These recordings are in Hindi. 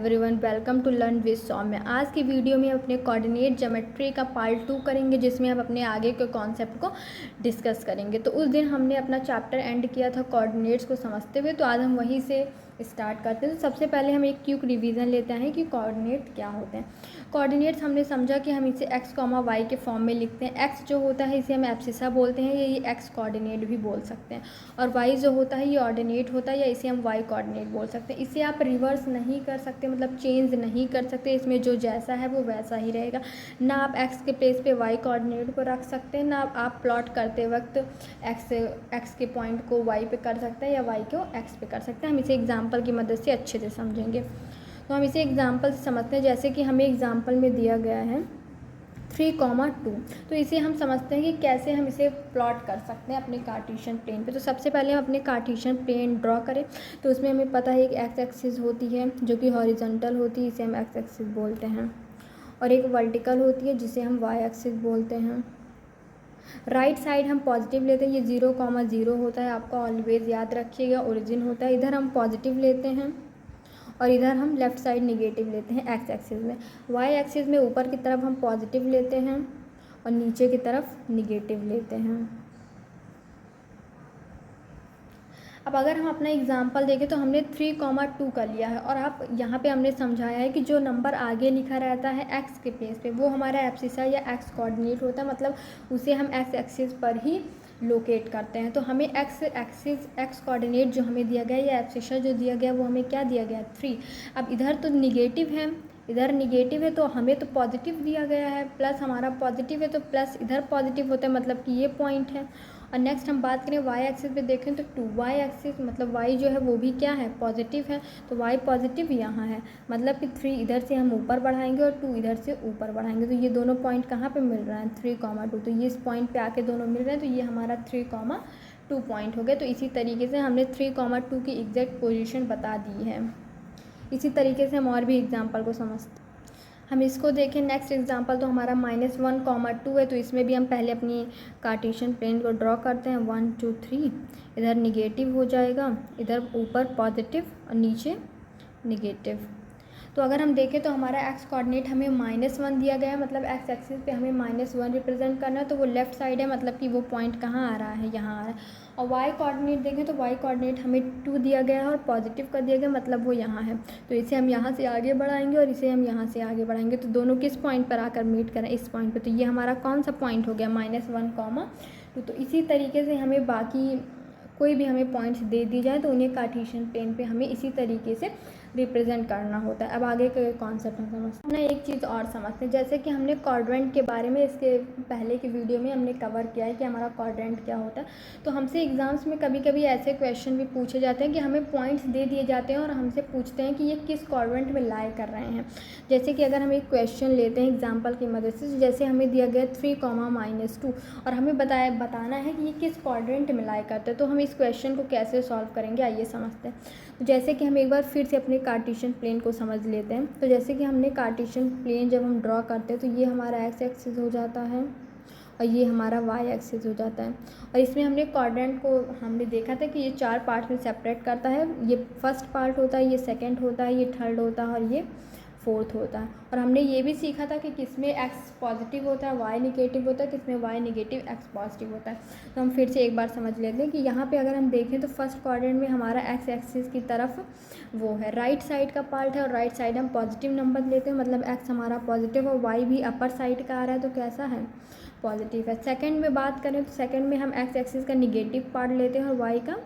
Everyone, welcome to learn with Saumya. आज की वीडियो में अपने कोऑर्डिनेट ज्योमेट्री का पार्ट 2 करेंगे, जिसमें हम अपने आगे के कॉन्सेप्ट को डिस्कस करेंगे। तो उस दिन हमने अपना चैप्टर एंड किया था कोऑर्डिनेट्स को समझते हुए, तो आज हम वहीं से स्टार्ट करते हैं। तो सबसे पहले हम एक क्विक रिवीजन लेते हैं कि कोऑर्डिनेट क्या होते हैं। कोऑर्डिनेट्स हमने समझा कि हम इसे x, y के फॉर्म में लिखते हैं। x जो होता है इसे हम एब्सिसा बोलते हैं, या ये x कोऑर्डिनेट भी बोल सकते हैं। और y जो होता है ये ऑर्डिनेट होता है, या इसे हम y कोऑर्डिनेट बोल सकते हैं। इसे आप रिवर्स नहीं कर सकते, मतलब चेंज नहीं कर सकते। इसमें जो जैसा है वो वैसा ही रहेगा। ना आप x के प्लेस पे y कोऑर्डिनेट को रख सकते हैं, ना आप प्लॉट करते वक्त x के पॉइंट को y पे कर सकते हैं या y को x पे कर सकते हैं। हम इसे एग्जाम्पल की मदद से अच्छे से समझेंगे। तो हम इसे एग्जाम्पल से समझते हैं। जैसे कि हमें एग्जाम्पल में दिया गया है 3,2, तो इसे हम समझते हैं कि कैसे हम इसे प्लॉट कर सकते हैं अपने कार्टेशियन प्लेन पे। तो सबसे पहले हम अपने कार्टेशियन प्लेन ड्रॉ करें। तो उसमें हमें पता है एक एक्स एक्सिस होती है जो कि हॉरिजॉन्टल होती है, इसे हम एक्स एक्सिस बोलते हैं। और एक वर्टिकल होती है जिसे हम वाई एक्सिस बोलते हैं। राइट साइड हम पॉजिटिव लेते हैं, ये 0,0 होता है, आपका ऑलवेज याद रखिएगा, ओरिजिन होता है। इधर हम पॉजिटिव लेते हैं और इधर हम लेफ़्ट साइड निगेटिव लेते हैं एक्स एक्सिस में। वाई एक्सिस में ऊपर की तरफ हम पॉजिटिव लेते हैं और नीचे की तरफ निगेटिव लेते हैं। अब अगर हम अपना एग्जाम्पल देखें तो हमने 3,2 कर लिया है, और आप यहाँ पे हमने समझाया है कि जो नंबर आगे लिखा रहता है एक्स के प्लेस पे वो हमारा एब्सिसा या एक्स कोऑर्डिनेट होता है, मतलब उसे हम एक्स एक्सिस पर ही लोकेट करते हैं। तो हमें एक्स कोऑर्डिनेट जो हमें दिया गया है या एब्सिसा जो दिया गया वो हमें क्या दिया गया है 3। अब इधर तो निगेटिव है, इधर निगेटिव है, तो हमें तो पॉजिटिव दिया गया है, प्लस हमारा पॉजिटिव है तो प्लस इधर पॉजिटिव होता है, मतलब कि ये पॉइंट है। और नेक्स्ट हम बात करें वाई एक्सिस पे देखें तो 2 वाई एक्सिस, मतलब वाई जो है वो भी क्या है, पॉजिटिव है। तो वाई पॉजिटिव यहाँ है, मतलब कि 3 इधर से हम ऊपर बढ़ाएंगे और 2 इधर से ऊपर बढ़ाएंगे। तो ये दोनों पॉइंट कहाँ पे मिल रहा है, 3,2। तो ये इस पॉइंट पे आके दोनों मिल रहे हैं, तो ये हमारा 3,2 पॉइंट हो गया। तो इसी तरीके से हमने 3,2 की एग्जैक्ट पोजिशन बता दी है। इसी तरीके से हम और भी एग्जाम्पल को समझते हैं। हम इसको देखें नेक्स्ट एग्जांपल, तो हमारा -1,2 है। तो इसमें भी हम पहले अपनी कार्टेशियन प्लेन को ड्रॉ करते हैं। 1 2 3, इधर निगेटिव हो जाएगा, इधर ऊपर पॉजिटिव और नीचे निगेटिव। तो अगर हम देखें तो हमारा एक्स कोऑर्डिनेट हमें -1 दिया गया है, मतलब एक्स एक्सिस पे हमें -1 रिप्रेजेंट करना है, तो वो लेफ्ट साइड है, मतलब कि वो पॉइंट कहाँ आ रहा है, यहाँ आ रहा है। और वाई कोऑर्डिनेट देखें तो वाई कोऑर्डिनेट हमें 2 दिया गया है और पॉजिटिव कर दिया गया, मतलब वो यहाँ है। तो इसे हम यहाँ से आगे बढ़ाएंगे और इसे हम यहाँ से आगे बढ़ाएंगे। तो दोनों किस पॉइंट पर आकर मीट करें, इस पॉइंट पर। तो ये हमारा कौन सा पॉइंट हो गया, -1,2। तो इसी तरीके से हमें बाकी कोई भी हमें पॉइंट्स दे दी जाए तो उन्हें कार्टेशियन प्लेन पे हमें इसी तरीके से रिप्रेजेंट करना होता है। अब आगे के कॉन्सेप्ट हम समझते हैं। एक चीज़ और समझते हैं, जैसे कि हमने क्वाड्रेंट के बारे में इसके पहले की वीडियो में हमने कवर किया है कि हमारा क्वाड्रेंट क्या होता है। तो हमसे एग्ज़ाम्स में कभी कभी ऐसे क्वेश्चन भी पूछे जाते हैं कि हमें पॉइंट्स दे दिए जाते हैं और हमसे पूछते हैं कि ये किस क्वाड्रेंट में लाई कर रहे हैं। जैसे कि अगर हम एक क्वेश्चन लेते हैं एग्जाम्पल की मदद से, जैसे हमें दिया गया 3,-2 और हमें बताना है कि ये किस क्वाड्रेंट में लाई करते हैं। तो हम इस क्वेश्चन को कैसे सॉल्व करेंगे, आइए समझते हैं। तो जैसे कि हम एक बार फिर से अपने कार्टेशियन प्लेन को समझ लेते हैं। तो जैसे कि हमने कार्टेशियन प्लेन जब हम ड्रॉ करते हैं तो ये हमारा एक्स एक्सिस हो जाता है और ये हमारा वाई एक्सिस हो जाता है। और इसमें हमने क्वाड्रेंट को हमने देखा था कि ये 4 पार्ट में सेपरेट करता है। ये फर्स्ट पार्ट होता है, ये सेकंड होता है, ये थर्ड होता है और ये फोर्थ होता है। और हमने ये भी सीखा था कि किसमें एक्स पॉजिटिव होता है, वाई निगेटिव होता है, किसमें वाई निगेटिव एक्स पॉजिटिव होता है। तो हम फिर से एक बार समझ लेते हैं कि यहाँ पे अगर हम देखें तो फर्स्ट क्वाड्रेंट में हमारा एक्स एक्सिस की तरफ वो है, राइट साइड का पार्ट है, और राइट साइड हम पॉजिटिव नंबर लेते हैं, मतलब एक्स हमारा पॉजिटिव और वाई भी अपर साइड का आ रहा है, तो कैसा है, पॉजिटिव है। सेकंड में बात करें तो सेकंड में हम एक्स एक्सिस का निगेटिव पार्ट लेते हैं और वाई का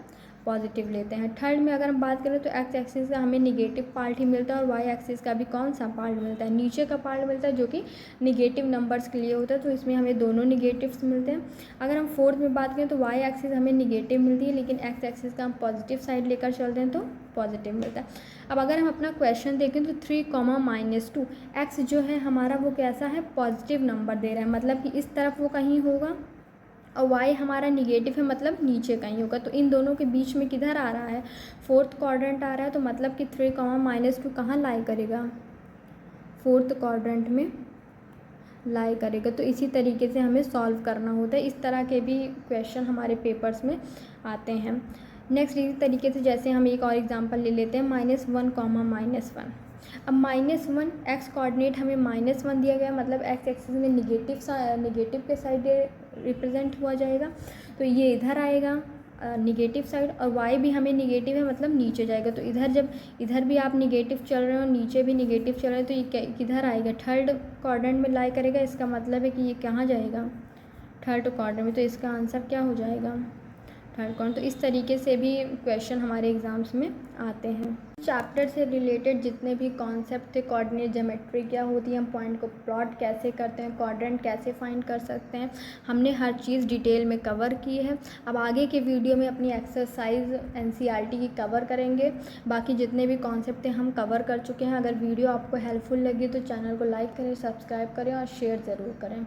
पॉजिटिव लेते हैं। थर्ड में अगर हम बात करें तो एक्स एक्सिस का हमें निगेटिव पार्ट ही मिलता है और वाई एक्सिस का भी कौन सा पार्ट मिलता है, नीचे का पार्ट मिलता है, जो कि निगेटिव नंबर्स के लिए होता है। तो इसमें हमें दोनों निगेटिव्स मिलते हैं। अगर हम फोर्थ में बात करें तो वाई एक्सिस हमें निगेटिव मिलती है, लेकिन एक्स एक्सिस का हम पॉजिटिव साइड लेकर चलते हैं तो पॉजिटिव मिलता है। अब अगर हम अपना क्वेश्चन देखें तो 3,-2 एक्स जो है हमारा वो कैसा है, पॉजिटिव नंबर दे रहा है, मतलब कि इस तरफ वो कहीं होगा, और y हमारा निगेटिव है, मतलब नीचे कहीं होगा। तो इन दोनों के बीच में किधर आ रहा है, फोर्थ क्वाड्रेंट आ रहा है। तो मतलब कि 3,-2 कहाँ लाई करेगा, फोर्थ क्वाड्रेंट में लाई करेगा। तो इसी तरीके से हमें सॉल्व करना होता है। इस तरह के भी क्वेश्चन हमारे पेपर्स में आते हैं। नेक्स्ट इसी तरीके से जैसे हम एक और एग्जांपल ले लेते हैं, -1, -1। अब -1 एक्स कोऑर्डिनेट हमें -1 दिया गया, मतलब एक्स एक्सिस में निगेटिव के साइड रिप्रेजेंट हुआ जाएगा, तो ये इधर आएगा निगेटिव साइड, और वाई भी हमें निगेटिव है मतलब नीचे जाएगा। तो इधर जब इधर भी आप निगेटिव चल रहे हो, नीचे भी निगेटिव चल रहे हो, तो ये किधर आएगा, थर्ड क्वाड्रेंट में लाई करेगा। इसका मतलब है कि ये कहाँ जाएगा, थर्ड क्वाड्रेंट में। तो इसका आंसर क्या हो जाएगा, थर्ड क्वाड्रेंट। तो इस तरीके से भी क्वेश्चन हमारे एग्ज़ाम्स में आते हैं। चैप्टर से रिलेटेड जितने भी कॉन्सेप्ट थे, कोऑर्डिनेट ज्योमेट्री क्या होती है, हम पॉइंट को प्लॉट कैसे करते हैं, क्वाड्रेंट कैसे फाइंड कर सकते हैं, हमने हर चीज़ डिटेल में कवर की है। अब आगे के वीडियो में अपनी एक्सरसाइज एनसीईआरटी की कवर करेंगे। बाकी जितने भी कॉन्सेप्ट थे हम कवर कर चुके हैं। अगर वीडियो आपको हेल्पफुल लगी तो चैनल को लाइक करें, सब्सक्राइब करें और शेयर ज़रूर करें।